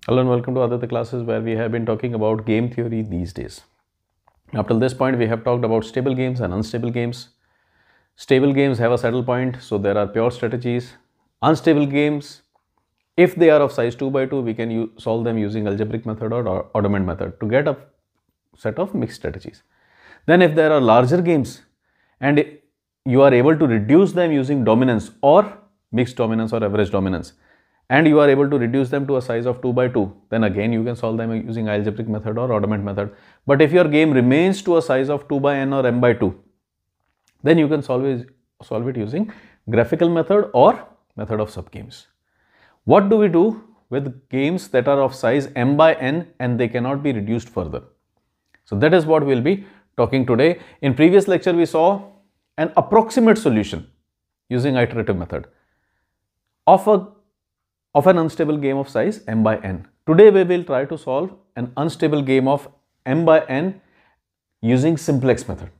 Hello and welcome to Aditya classes, where we have been talking about game theory these days. Up till this point, we have talked about stable games and unstable games. Stable games have a saddle point, so there are pure strategies. Unstable games, if they are of size 2 by 2, we can solve them using algebraic method or Odament method to get a set of mixed strategies. Then if there are larger games and you are able to reduce them using dominance or mixed dominance or average dominance, and you are able to reduce them to a size of 2 by 2, then again you can solve them using algebraic method or Odament method. But if your game remains to a size of 2 by n or m by 2, then you can solve it using graphical method or method of subgames. What do we do with games that are of size m by n and they cannot be reduced further? So that is what we will be talking today. In previous lecture, we saw an approximate solution using iterative method of an unstable game of size m by n. Today we will try to solve an unstable game of m by n using simplex method.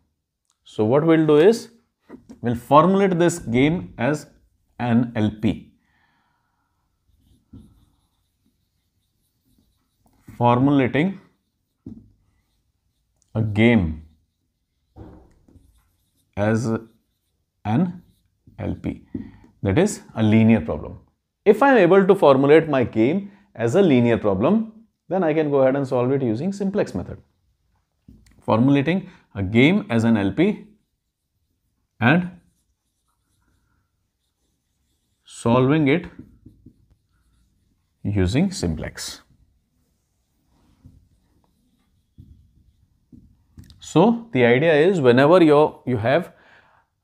So what we will do is, we will formulate this game as an LP. Formulating a game as an LP, that is a linear problem. If I am able to formulate my game as a linear problem, then I can go ahead and solve it using simplex method. Formulating a game as an LP and solving it using simplex. So the idea is, whenever you have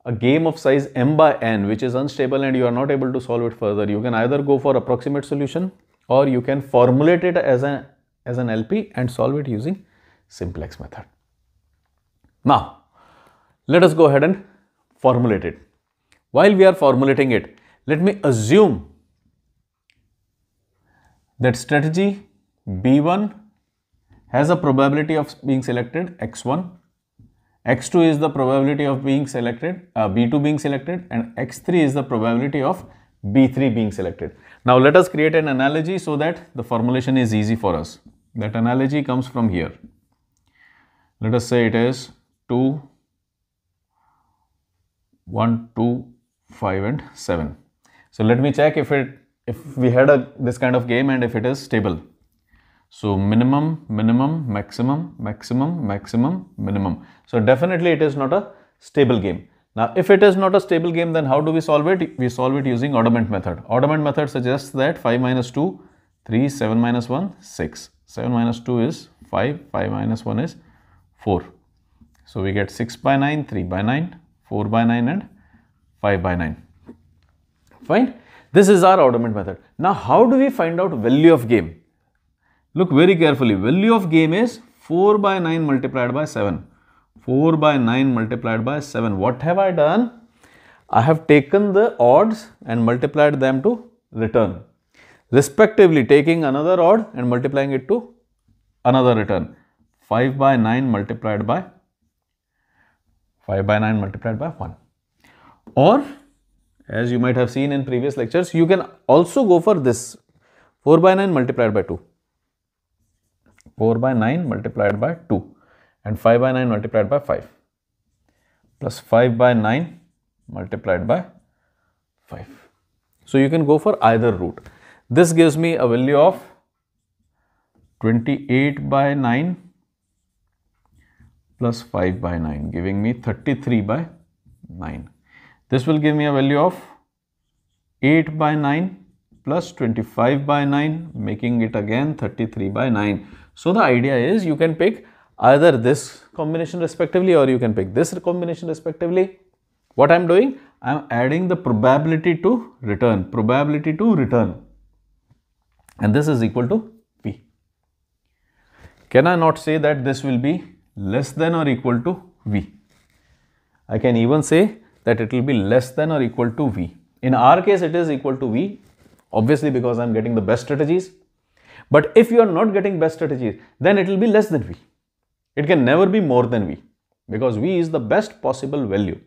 a game of size m by n which is unstable and you are not able to solve it further, you can either go for approximate solution or you can formulate it as an LP and solve it using simplex method. Now let us go ahead and formulate it. While we are formulating it, let me assume that strategy B1 has a probability of being selected x1, x2 is the probability of being selected, B2 being selected, and x3 is the probability of B3 being selected. Now let us create an analogy so that the formulation is easy for us. That analogy comes from here. Let us say it is 2, 1, 2, 5 and 7. So let me check if we had this kind of game and if it is stable. So minimum, minimum, maximum, maximum, maximum, minimum. So definitely it is not a stable game. Now if it is not a stable game, then how do we solve it? We solve it using Odament method. Odament method suggests that 5 minus 2, 3, 7 minus 1, 6. 7 minus 2 is 5, 5 minus 1 is 4. So we get 6 by 9, 3 by 9, 4 by 9 and 5 by 9. Fine. This is our Odament method. Now how do we find out value of game? Look very carefully. Value of game is 4 by 9 multiplied by 7. 4 by 9 multiplied by 7. What have I done? I have taken the odds and multiplied them to return. Respectively, taking another odd and multiplying it to another return. 5 by 9 multiplied by 1. Or, as you might have seen in previous lectures, you can also go for this. 4 by 9 multiplied by 2. 4 by 9 multiplied by 2 and 5 by 9 multiplied by 5 plus 5 by 9 multiplied by 5. So you can go for either route. This gives me a value of 28 by 9 plus 5 by 9, giving me 33 by 9. This will give me a value of 8 by 9 plus 25 by 9, making it again 33 by 9. So the idea is, you can pick either this combination respectively or you can pick this combination respectively. What I am doing? I am adding the probability to return. And this is equal to P. Can I not say that this will be less than or equal to V? I can even say that it will be less than or equal to V. In our case, it is equal to V, obviously because I am getting the best strategies. But if you are not getting best strategies, then it will be less than V. It can never be more than V, because V is the best possible value.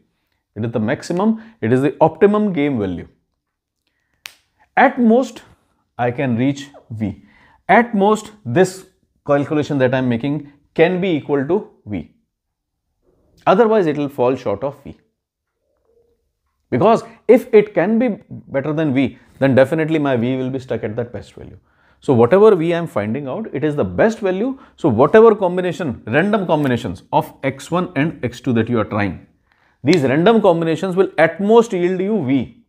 It is the maximum, it is the optimum game value. At most, I can reach V. At most, this calculation that I am making can be equal to V. Otherwise, it will fall short of V. Because if it can be better than V, then definitely my V will be stuck at that best value. So whatever V I am finding out, it is the best value. So whatever combination, random combinations of x1 and x2 that you are trying, these random combinations will at most yield you V.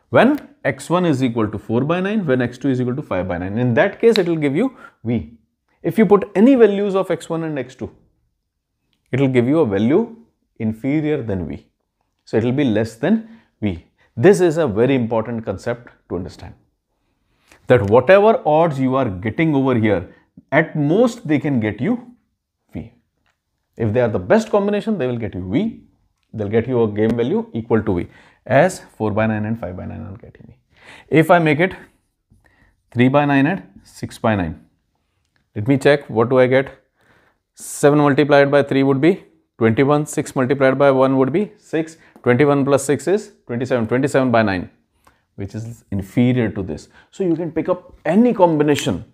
When x1 is equal to 4 by 9, when x2 is equal to 5 by 9. In that case, it will give you V. If you put any values of x1 and x2, it will give you a value inferior than V. So it will be less than V. This is a very important concept to understand. That whatever odds you are getting over here, at most they can get you V. If they are the best combination, they will get you V. They'll get you a game value equal to V, as 4 by 9 and 5 by 9 are getting me. If I make it 3 by 9 and 6 by 9, let me check, what do I get? 7 multiplied by 3 would be 21, 6 multiplied by 1 would be 6, 21 plus 6 is 27, 27 by 9, which is inferior to this. So you can pick up any combination.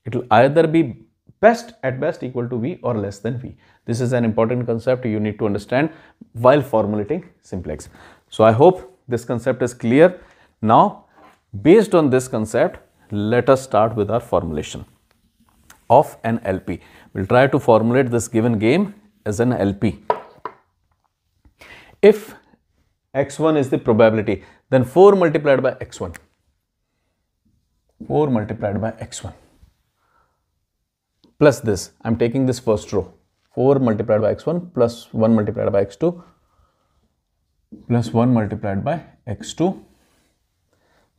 It will either be best at best equal to V or less than V. This is an important concept you need to understand while formulating simplex. So I hope this concept is clear. Now, based on this concept, let us start with our formulation of an LP. We'll try to formulate this given game as an LP. If x1 is the probability, then 4 multiplied by x1. 4 multiplied by x1 plus this, I am taking this first row, 4 multiplied by x1 plus 1 multiplied by x2 plus 1 multiplied by x2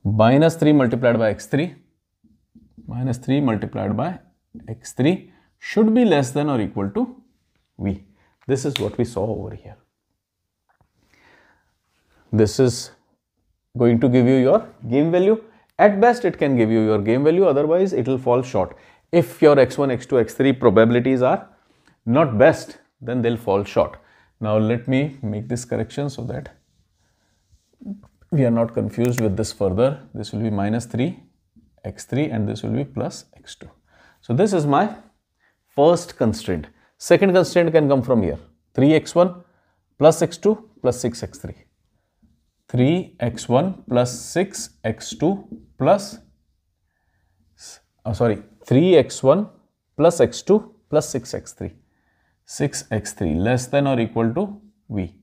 minus 3 multiplied by x3 minus 3 multiplied by x3 should be less than or equal to V. This is what we saw over here. This is going to give you your game value. At best, it can give you your game value, otherwise it will fall short. If your x1, x2, x3 probabilities are not best, then they'll fall short. Now let me make this correction so that we are not confused with this further. This will be minus 3 x3 and this will be plus x2. So this is my first constraint. Second constraint can come from here, 3x1 plus x2 plus 6x3. 3x1 plus 6x2 plus 3x1 plus x2 plus 6x3. 6x3 less than or equal to V.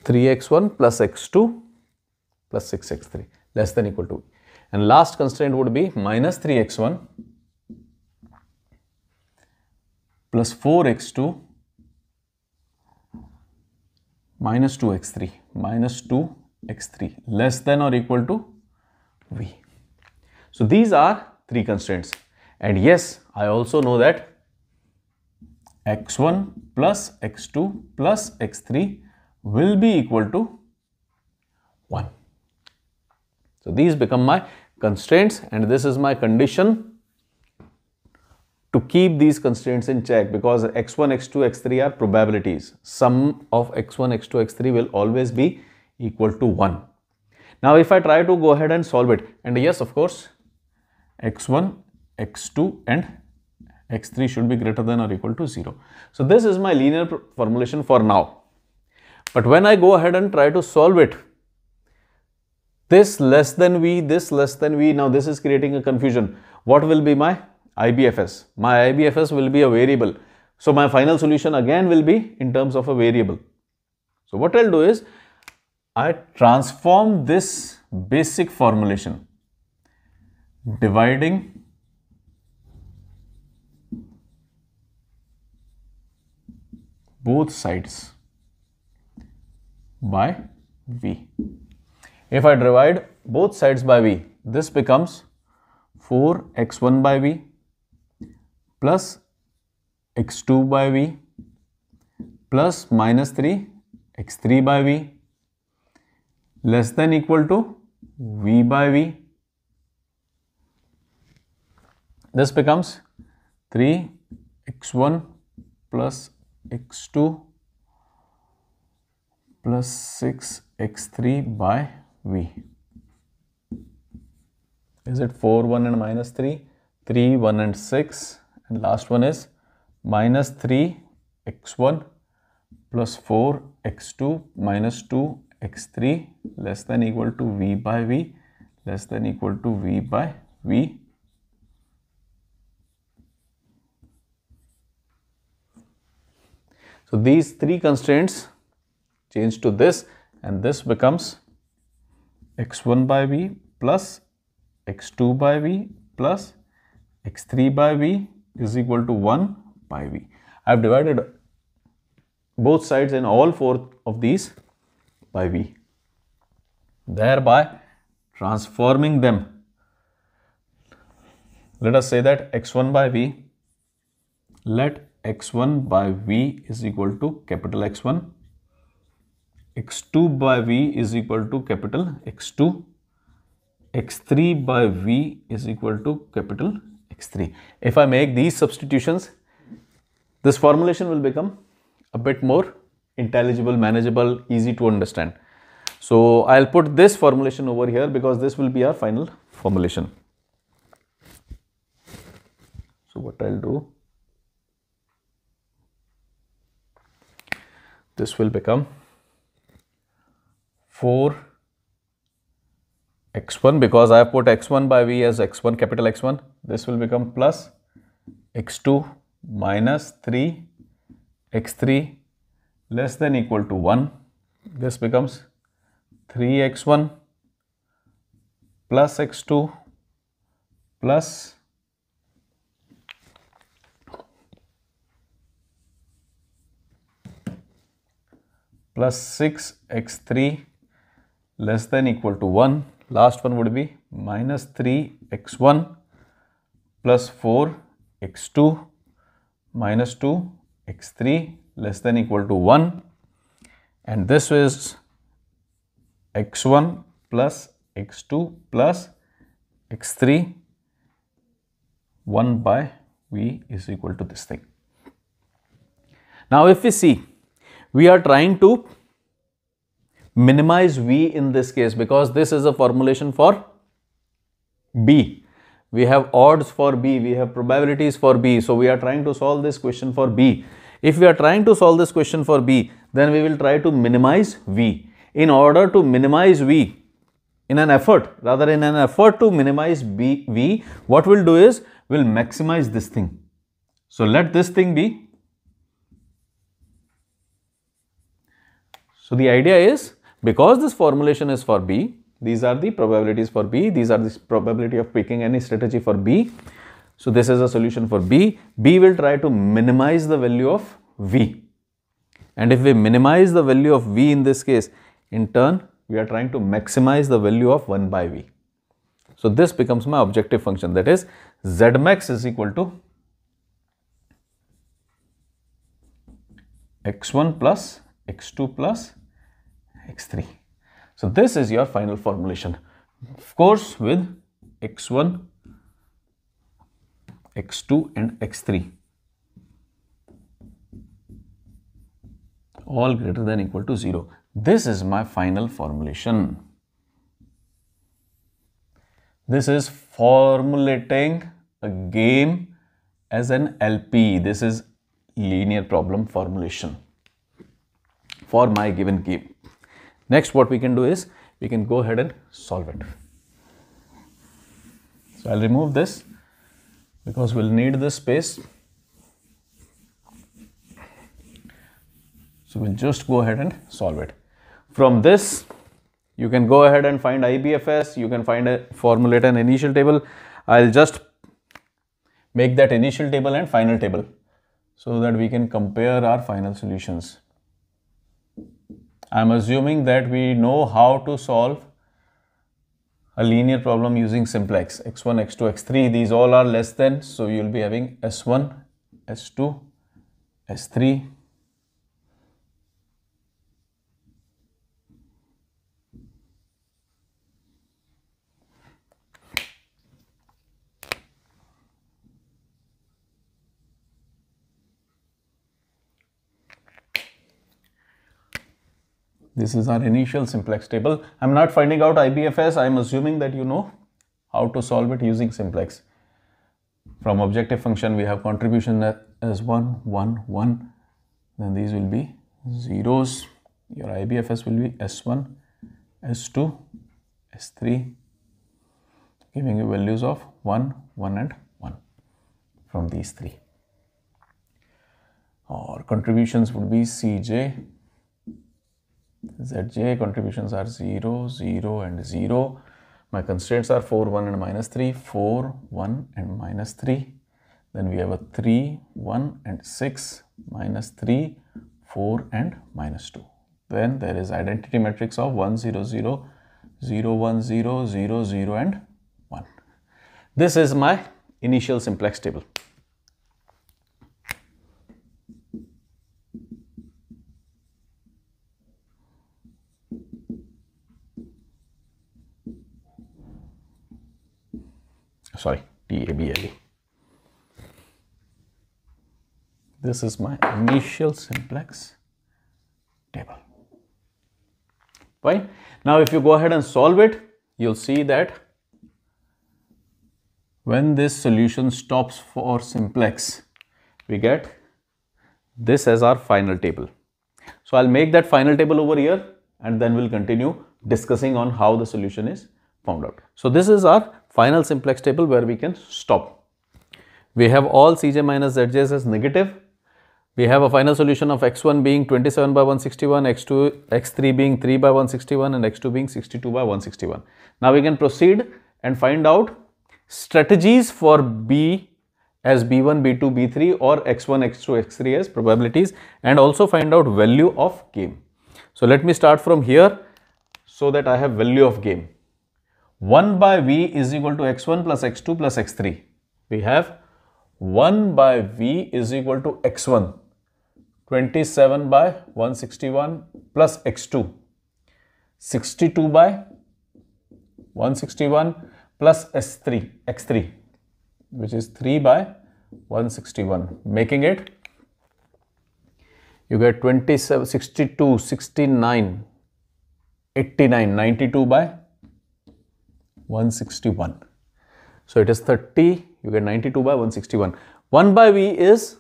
3x1 plus x2 plus 6x3 less than equal to V. And last constraint would be minus 3x1 plus 4x2 minus 2x3 minus 2x3 less than or equal to V. So these are three constraints, and yes, I also know that x1 plus x2 plus x3 will be equal to 1. So these become my constraints, and this is my condition to keep these constraints in check, because x1, x2, x3 are probabilities. Sum of x1, x2, x3 will always be equal to 1. Now if I try to go ahead and solve it, and yes, of course, x1, x2 and x3 should be greater than or equal to 0. So this is my linear formulation for now. But when I go ahead and try to solve it, this less than V, this less than V, now this is creating a confusion. What will be my IBFS? My IBFS will be a variable. So my final solution again will be in terms of a variable. So what I'll do is, I transform this basic formulation, dividing both sides by V. If I divide both sides by V, this becomes 4x1 by V plus x2 by V plus minus 3 x3 by V less than equal to V by V. This becomes 3x1 plus x2 plus 6x3 by V. Is it 4, 1 and minus 3? 3, 1 and 6. And last one is minus 3 x1 plus 4 x2 minus 2 x3 less than equal to v by v less than equal to v by v. So these three constraints change to this, and this becomes x1 by v plus x2 by v plus x3 by v is equal to 1 by v. I have divided both sides in all four of these by v, thereby transforming them. Let us say that x1 by v, let x1 by v is equal to capital X1, x2 by v is equal to capital X2, x3 by v is equal to capital X3. If I make these substitutions, this formulation will become a bit more intelligible, manageable, easy to understand. So I'll put this formulation over here because this will be our final formulation. So what I'll do, this will become 4 x1 because I have put x1 by v as x1 capital X1. This will become plus x2 minus 3 x3 less than equal to 1. This becomes 3x1 plus x2 plus plus 6x3 less than equal to 1. Last one would be minus 3x1 plus 4x2 minus 2x3 less than equal to 1. And this is x1 plus x2 plus x3, 1 by v is equal to this thing. Now if we see, we are trying to minimize v in this case because this is a formulation for b. We have odds for b, we have probabilities for b. So we are trying to solve this question for b. If we are trying to solve this question for b, then we will try to minimize v. In order to minimize v, in an effort to minimize v, what we'll do is we'll maximize this thing. So let this thing be. So the idea is, because this formulation is for b, these are the probabilities for b, these are the probability of picking any strategy for b. So this is a solution for b. B will try to minimize the value of v. And if we minimize the value of v in this case, in turn, we are trying to maximize the value of 1 by v. So this becomes my objective function, that is z max is equal to x1 plus x2 plus x3. So this is your final formulation, of course with x1, x2 and x3 all greater than equal to 0. This is my final formulation. This is formulating a game as an LP. This is linear problem formulation for my given game. Next, what we can do is we can go ahead and solve it. So I'll remove this because we'll need this space. So we'll just go ahead and solve it. From this, you can go ahead and find IBFS, you can formulate an initial table. I'll just make that initial table and final table so that we can compare our final solutions. I'm assuming that we know how to solve a linear problem using simplex. x1, x2, x3, these all are less than, so you'll be having s1, s2, s3, this is our initial simplex table. I'm not finding out IBFS. I'm assuming that you know How to solve it? Using simplex. From objective function, we have contribution as 1, 1, 1. Then these will be zeros. Your IBFS will be S1, S2, S3, giving you values of 1, 1 and 1 from these three. Or contributions would be Cj, Zj, contributions are 0, 0 and 0. My constraints are 4, 1 and minus 3, 4, 1 and minus 3. Then we have a 3, 1 and 6, minus 3, 4 and minus 2. Then there is identity matrix of 1, 0, 0, 0, 1, 0, 0, 0 and 1. This is my initial simplex table. Sorry, TABLE. This is my initial simplex table. Fine. Now, if you go ahead and solve it, you'll see that when this solution stops for simplex, we get this as our final table. So, I'll make that final table over here and then we'll continue discussing on how the solution is found out. So, this is our final simplex table where we can stop. We have all Cj minus Zj's as negative. We have a final solution of x1 being 27 by 161, x3 being 3 by 161 and x2 being 62 by 161. Now we can proceed and find out strategies for B as B1, B2, B3 or x1, x2, x3 as probabilities and also find out value of game. So let me start from here so that I have value of game. 1 by V is equal to x1 plus x2 plus x3. We have 1 by V is equal to x1, 27 by 161 plus x2, 62 by 161 plus x3, which is 3 by 161, making it, you get 27, 62, 69, 89, 92 by 161. So it is 30, you get 92 by 161. 1 by V is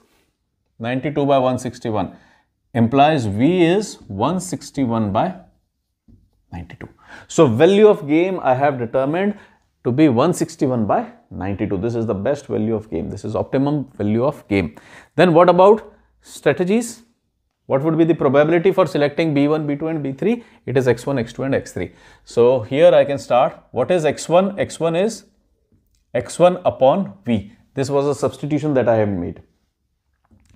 92 by 161, implies V is 161 by 92. So value of game I have determined to be 161 by 92. This is the best value of game. This is optimum value of game. Then what about strategies? What would be the probability for selecting B1, B2 and B3? It is x1, x2 and x3. So here I can start. What is x1? x1 is x1 upon V. This was a substitution that I have made.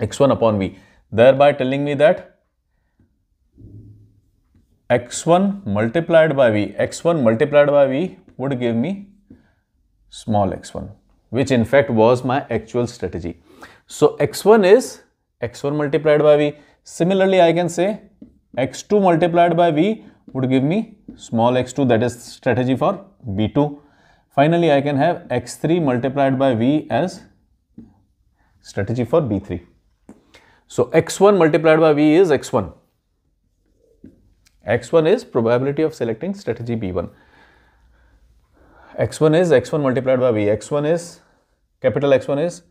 x1 upon V. Thereby telling me that x1 multiplied by V, x1 multiplied by V would give me small x1, which in fact was my actual strategy. So x1 is x1 multiplied by V. Similarly, I can say x2 multiplied by V would give me small x2, that is strategy for B2. Finally, I can have x3 multiplied by V as strategy for B3. So x1 multiplied by V is x1. x1 is probability of selecting strategy B1. x1 is x1 multiplied by V. x1 is, capital X1 is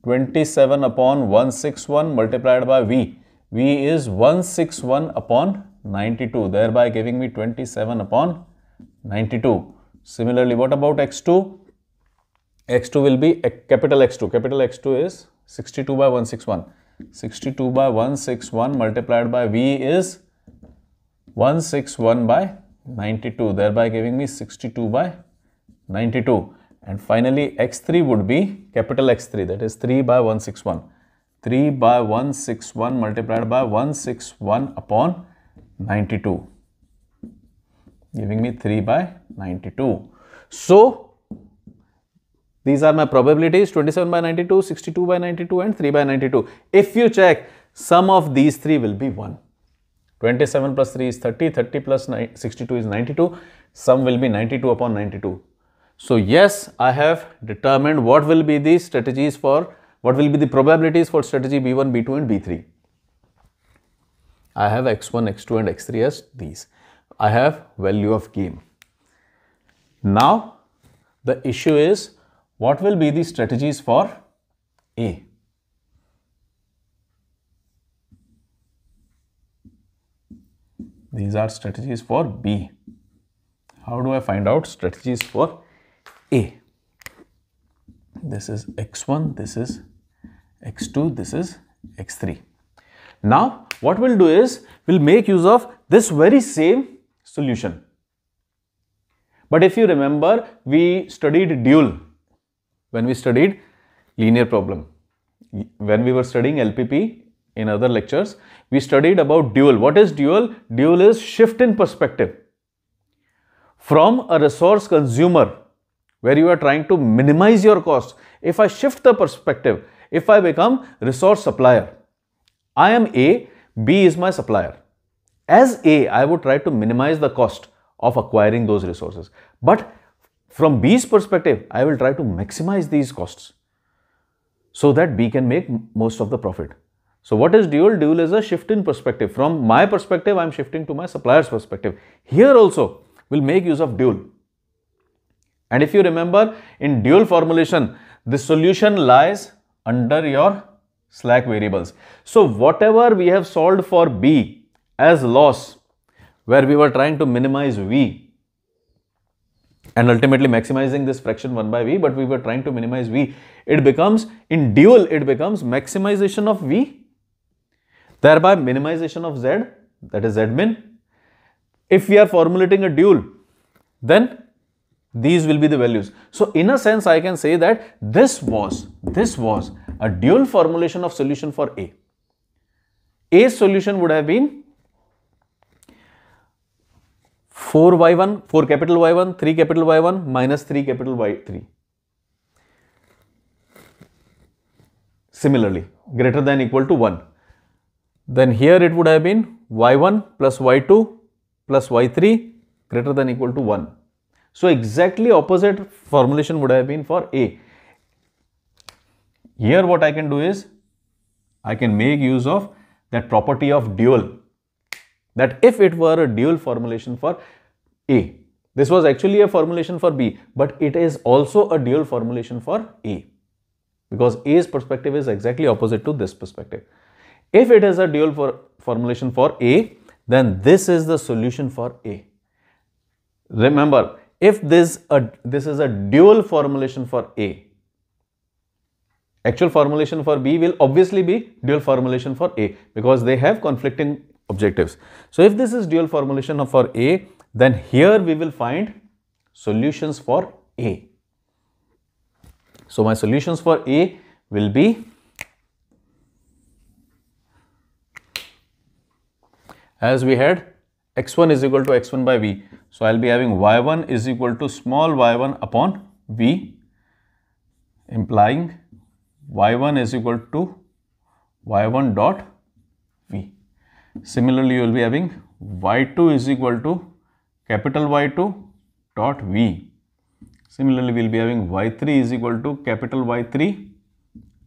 27 upon 161 multiplied by V. V is 161 upon 92, thereby giving me 27 upon 92. Similarly, what about x2? x2 will be capital X2. Capital X2 is 62 by 161. 62 by 161 multiplied by V is 161 by 92, thereby giving me 62 by 92. And finally, x3 would be capital X3, that is 3 by 161. 3 by 161 multiplied by 161 upon 92, giving me 3 by 92. So, these are my probabilities: 27 by 92, 62 by 92 and 3 by 92. If you check, sum of these three will be 1. 27 plus 3 is 30, 30 plus 62 is 92, sum will be 92 upon 92. So yes, I have determined what will be the strategies for, what will be the probabilities for strategy B1, B2 and B3. I have x1, x2 and x3 as these. I have value of game. Now, The issue is what will be the strategies for A? These are strategies for B. How do I find out strategies for A? This is x1, this is x2, this is x3. Now, what we'll do is, we'll make use of this very same solution. But if you remember, we studied dual when we studied linear problem. When we were studying LPP in other lectures, we studied about dual. What is dual? Dual is shift in perspective. From a resource consumer, where you are trying to minimize your cost, if I shift the perspective, if I become resource supplier, I am A, B is my supplier. As A, I would try to minimize the cost of acquiring those resources. But from B's perspective, I will try to maximize these costs so that B can make most of the profit. So what is dual? Dual is a shift in perspective. From my perspective, I am shifting to my supplier's perspective. Here also, we'll make use of dual. And if you remember, in dual formulation, the solution lies under your slack variables. So whatever we have solved for B as loss, where we were trying to minimize V and ultimately maximizing this fraction 1 by V, but we were trying to minimize V, it becomes, in dual, it becomes maximization of V, thereby minimization of Z, that is Z min. If we are formulating a dual, then these will be the values. So in a sense, I can say that this was a dual formulation of solution for A. A's solution would have been 4y1, 4 capital Y1, 3 capital Y1 minus 3 capital Y3. Similarly, greater than equal to 1. Then here it would have been Y1 plus Y2 plus Y3 greater than equal to 1. So exactly opposite formulation would have been for A. Here what I can do is, I can make use of that property of dual, that if it were a dual formulation for A, this was actually a formulation for B, but it is also a dual formulation for A, because A's perspective is exactly opposite to this perspective. If it is a dual formulation for A, then this is the solution for A. Remember, if this is a dual formulation for A, actual formulation for B will obviously be dual formulation for A, because they have conflicting objectives. So if this is dual formulation for A, then here we will find solutions for A. So my solutions for A will be, as we had x1 is equal to x1 by V. So I'll be having y1 is equal to small y1 upon V, implying y1 is equal to y1 dot V. Similarly, you will be having y2 is equal to capital Y2 dot V. Similarly, we will be having y3 is equal to capital Y3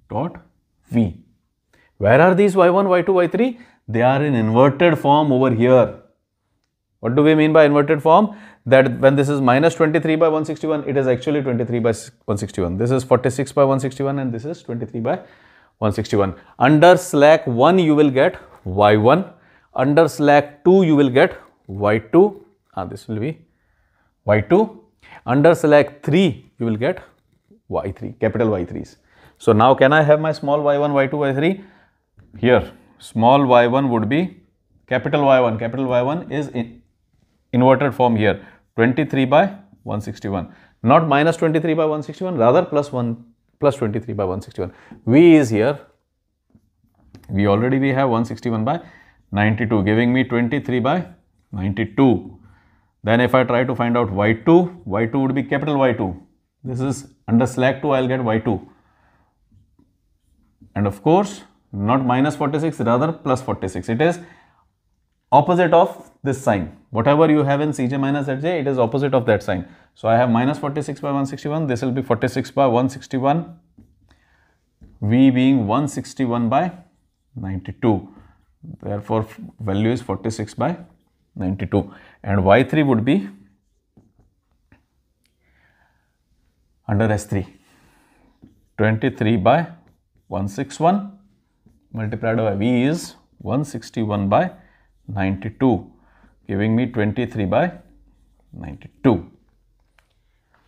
dot V. Where are these y1, y2, y3? They are in inverted form over here. What do we mean by inverted form? That when this is minus 23 by 161, it is actually 23 by 161. This is 46 by 161 and this is 23 by 161. Under slack 1, you will get y1. Under slack 2, you will get y2. This will be y2. Under slack 3, you will get y3, capital Y3s. So now can I have my small y1, y2, y3? Here, small y1 would be capital Y1. Capital Y1 is in inverted form here, 23 by 161. Not minus 23 by 161, rather plus 23 by 161. V is here. We have 161 by 92, giving me 23 by 92. Then if I try to find out y2, y2 would be capital Y2. This is under slack 2, I will get y2. And of course, not minus 46, rather plus 46. It is opposite of this sign. Whatever you have in Cj minus Zj, it is opposite of that sign. So I have minus 46 by 161. This will be 46 by 161. V being 161 by 92. Therefore, value is 46 by 92. And y3 would be under S3. 23 by 161 multiplied by V is 161 by 92, giving me 23 by 92.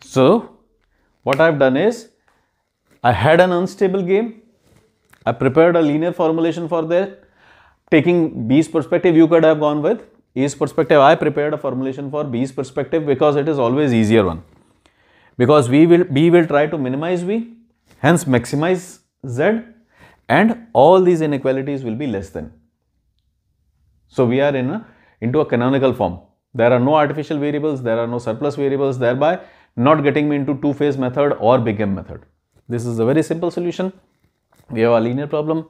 So what I've done is, I had an unstable game. I prepared a linear formulation for that. Taking B's perspective, you could have gone with A's perspective. I prepared a formulation for B's perspective because it is always easier one. Because B will try to minimize V, hence maximize Z, and all these inequalities will be less than. So we are into a canonical form. There are no artificial variables, there are no surplus variables, thereby not getting me into two-phase method or big M method. This is a very simple solution. We have a linear problem.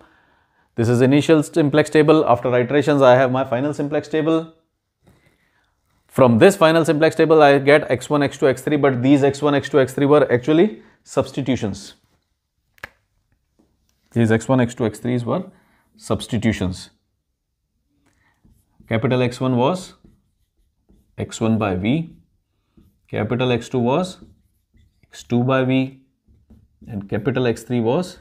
This is initial simplex table. After iterations, I have my final simplex table. From this final simplex table, I get x1, x2, x3, but these x1, x2, x3 were actually substitutions. These x1, x2, x3s were substitutions. Capital X1 was x1 by V, capital X2 was x2 by V, and capital X3 was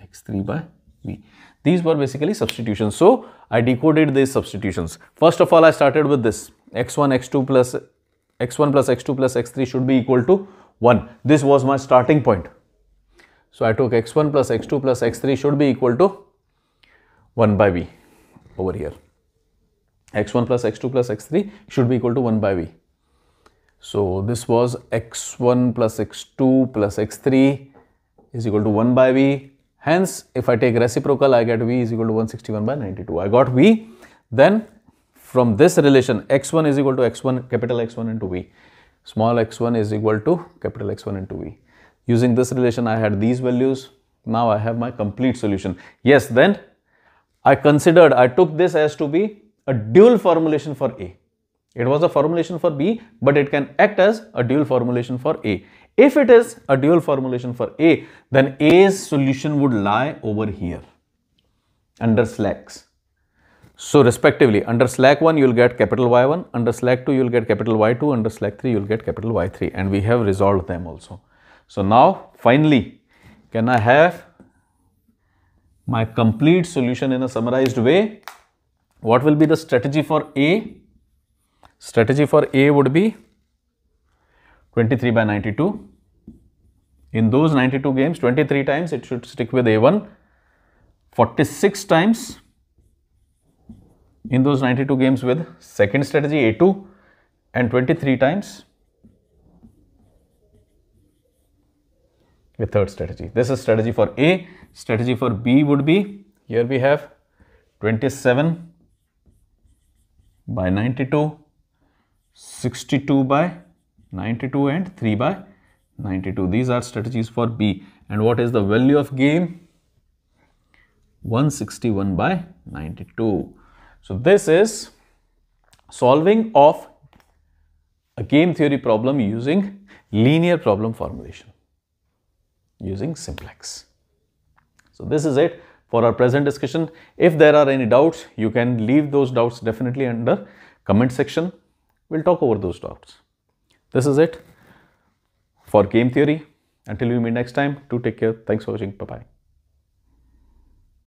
x3 by V. These were basically substitutions. So I decoded these substitutions. First of all, I started with this x1, x2 plus x1 plus x2 plus x3 should be equal to 1. This was my starting point. So I took x1 plus x2 plus x3 should be equal to 1 by V over here. x1 plus x2 plus x3 should be equal to 1 by V. So this was x1 plus x2 plus x3 is equal to 1 by V. Hence, if I take reciprocal, I get V is equal to 161 by 92. I got V. Then from this relation, x1 is equal to x1, capital X1 into V. Small x1 is equal to capital X1 into V. Using this relation, I had these values. Now I have my complete solution. Yes, then I took this as to be a dual formulation for A. It was a formulation for B, but it can act as a dual formulation for A. If it is a dual formulation for A, then A's solution would lie over here under slacks. So respectively, under slack 1 you will get capital Y1, under slack 2 you will get capital Y2, under slack 3 you will get capital Y3, and we have resolved them also. So now finally, can I have my complete solution in a summarized way? What will be the strategy for A? Strategy for A would be 23 by 92. In those 92 games, 23 times it should stick with A1, 46 times in those 92 games with second strategy A2, and 23 times with third strategy. This is strategy for A. Strategy for B would be, here we have 27 by 92, 62 by 92 and 3 by 92. These are strategies for B. And what is the value of game? 161 by 92. So this is solving of a game theory problem using linear problem formulation, using simplex. So this is it for our present discussion. If there are any doubts, you can leave those doubts definitely under comment section. We'll talk over those doubts. This is it for game theory. Until we meet next time, do take care. Thanks for watching. Bye-bye.